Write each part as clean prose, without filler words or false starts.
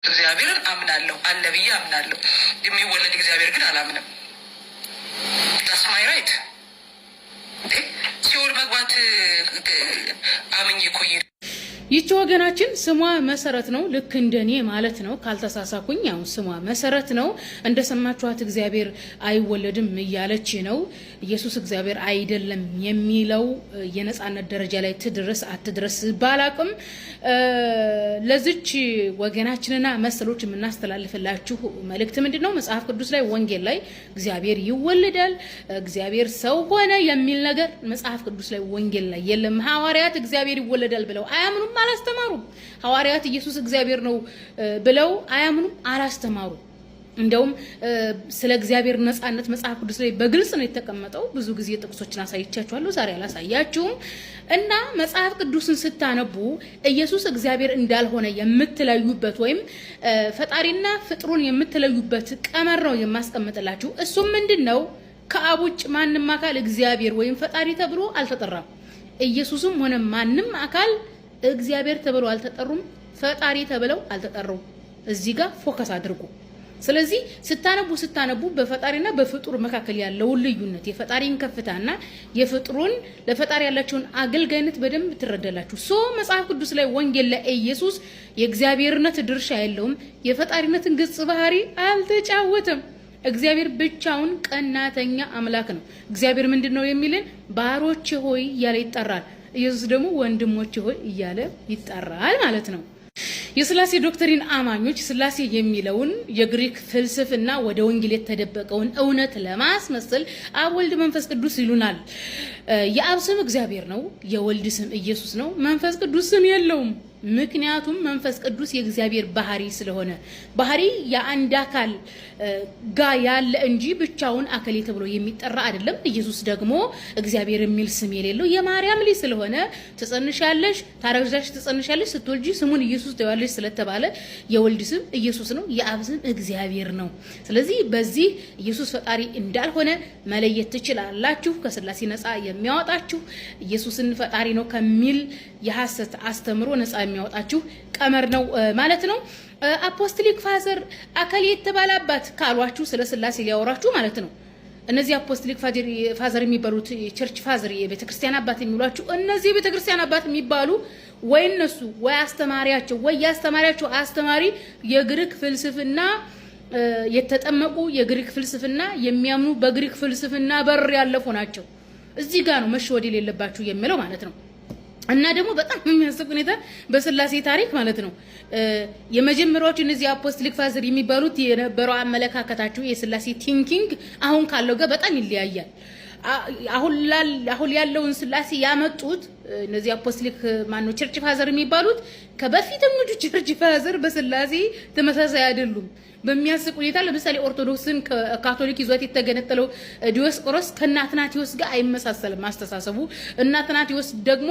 እግዚአብሔርን አምናለሁ አለ ብዬ አምናለሁ። የሚወለድ እግዚአብሔር ግን አላምንም። ታስማይ ራይት ሲኦል መግባት አምኜ ቆይ ይቺ ወገናችን ስሟ መሰረት ነው። ልክ እንደኔ ማለት ነው። ካልተሳሳኩኝ ያው ስሟ መሰረት ነው። እንደሰማችኋት እግዚአብሔር አይወለድም እያለች ነው። ኢየሱስ እግዚአብሔር አይደለም የሚለው የነጻነት ደረጃ ላይ ትድረስ አትድረስ ባላቅም ለዚች ወገናችንና መሰሎች የምናስተላልፍላችሁ መልእክት ምንድነው? መጽሐፍ ቅዱስ ላይ ወንጌል ላይ እግዚአብሔር ይወለዳል፣ እግዚአብሔር ሰው ሆነ የሚል ነገር መጽሐፍ ቅዱስ ላይ ወንጌል ላይ የለም። ሐዋርያት እግዚአብሔር ይወለዳል ብለው አያምኑም፣ አላስተማሩም። ሐዋርያት ኢየሱስ እግዚአብሔር ነው ብለው አያምኑም፣ አላስተማሩም። እንደውም ስለ እግዚአብሔር ነጻነት መጽሐፍ ቅዱስ ላይ በግልጽ ነው የተቀመጠው። ብዙ ጊዜ ጥቅሶችን አሳይቻችኋለሁ፣ ዛሬ አላሳያችሁም። እና መጽሐፍ ቅዱስን ስታነቡ ኢየሱስ እግዚአብሔር እንዳልሆነ የምትለዩበት ወይም ፈጣሪና ፍጥሩን የምትለዩበት ቀመር ነው የማስቀምጥላችሁ። እሱም ምንድነው? ከአብ ውጭ ማንም አካል እግዚአብሔር ወይም ፈጣሪ ተብሎ አልተጠራም። ኢየሱስም ሆነ ማንም አካል እግዚአብሔር ተብለው አልተጠሩም፣ ፈጣሪ ተብለው አልተጠሩም። እዚህ ጋር ፎከስ አድርጉ። ስለዚህ ስታነቡ በፈጣሪና በፍጡር መካከል ያለው ልዩነት የፈጣሪን ከፍታና የፍጡሩን ለፈጣሪ ያላቸውን አገልጋይነት በደንብ ትረዳላችሁ። መጽሐፍ ቅዱስ ላይ ወንጌል ላይ ኢየሱስ የእግዚአብሔርነት ድርሻ የለውም፣ የፈጣሪነትን ገጽ ባህሪ አልተጫወተም። እግዚአብሔር ብቻውን ቀናተኛ አምላክ ነው። እግዚአብሔር ምንድነው የሚልን? ባሮቼ ሆይ እያለ ይጠራል። ኢየሱስ ደግሞ ወንድሞቼ ሆይ እያለ ይጠራል ማለት ነው። የሥላሴ ዶክትሪን አማኞች ሥላሴ የሚለውን የግሪክ ፍልስፍና ወደ ወንጌል የተደበቀውን እውነት ለማስመሰል አብ፣ ወልድ፣ መንፈስ ቅዱስ ይሉናል። የአብ ስም እግዚአብሔር ነው፣ የወልድ ስም ኢየሱስ ነው፣ መንፈስ ቅዱስ ስም የለውም። ምክንያቱም መንፈስ ቅዱስ የእግዚአብሔር ባህሪ ስለሆነ ባህሪ የአንድ አካል ጋር ያለ እንጂ ብቻውን አካል ተብሎ የሚጠራ አይደለም። ኢየሱስ ደግሞ እግዚአብሔር የሚል ስም የሌለው የማርያም ልጅ ስለሆነ ትጸንሻለሽ፣ ታረግዛሽ፣ ትጸንሻለሽ፣ ስትወልጂ ስሙን ኢየሱስ ትይዋለሽ ስለተባለ የወልድ ስም ኢየሱስ ነው፣ የአብ ስም እግዚአብሔር ነው። ስለዚህ በዚህ ኢየሱስ ፈጣሪ እንዳልሆነ መለየት ትችላላችሁ። ከሥላሴ ነፃ የሚያወጣችሁ ኢየሱስን ፈጣሪ ነው ከሚል የሐሰት አስተምሮ ነፃ የሚያወጣችሁ ቀመር ነው ማለት ነው። አፖስቶሊክ ፋዘር አካል የተባለ አባት ካሏችሁ ስለ ሥላሴ ሊያወራችሁ ማለት ነው። እነዚህ አፖስቶሊክ ፋዘር የሚባሉት ቸርች ፋዘር የቤተክርስቲያን አባት የሚሏችሁ እነዚህ የቤተክርስቲያን አባት የሚባሉ ወይ እነሱ ወይ አስተማሪያቸው ወይ ያስተማሪያቸው አስተማሪ የግሪክ ፍልስፍና የተጠመቁ የግሪክ ፍልስፍና የሚያምኑ በግሪክ ፍልስፍና በር ያለፉ ናቸው። እዚህ ጋር ነው መሸወድ የሌለባችሁ የሚለው ማለት ነው። እና ደግሞ በጣም የሚያስቅ ሁኔታ በሥላሴ ታሪክ ማለት ነው የመጀመሪያዎቹ እነዚህ አፖስቶሊክ ፋዘር የሚባሉት የነበረው አመለካከታቸው የሥላሴ ቲንኪንግ አሁን ካለው ጋር በጣም ይለያያል። አሁን ያለውን ሥላሴ ያመጡት እነዚህ አፖስቶሊክ ማነው ቸርች ፋዘር የሚባሉት ከበፊተኞቹ ቸርች ፋዘር በሥላሴ ተመሳሳይ አይደሉም። በሚያስቅ ሁኔታ ለምሳሌ ኦርቶዶክስን ካቶሊክ ይዟት የተገነጠለው ዲዮስቆሮስ ከናትናቲዮስ ጋር አይመሳሰልም አስተሳሰቡ። እናትናቲዮስ ደግሞ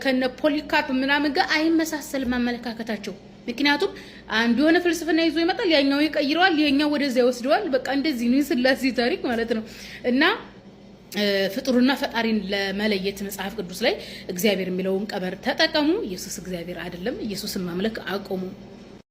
ከነ ፖሊካርፕ ምናምን ጋር አይመሳሰልም አመለካከታቸው። ምክንያቱም አንዱ የሆነ ፍልስፍና ይዞ ይመጣል፣ ያኛው ይቀይረዋል፣ ይሄኛው ወደዛ ይወስደዋል። በቃ እንደዚህ ነው የሥላሴ ታሪክ ማለት ነው። እና ፍጡርና ፈጣሪን ለመለየት መጽሐፍ ቅዱስ ላይ እግዚአብሔር የሚለውን ቀመር ተጠቀሙ። ኢየሱስ እግዚአብሔር አይደለም። ኢየሱስን ማምለክ አቆሙ።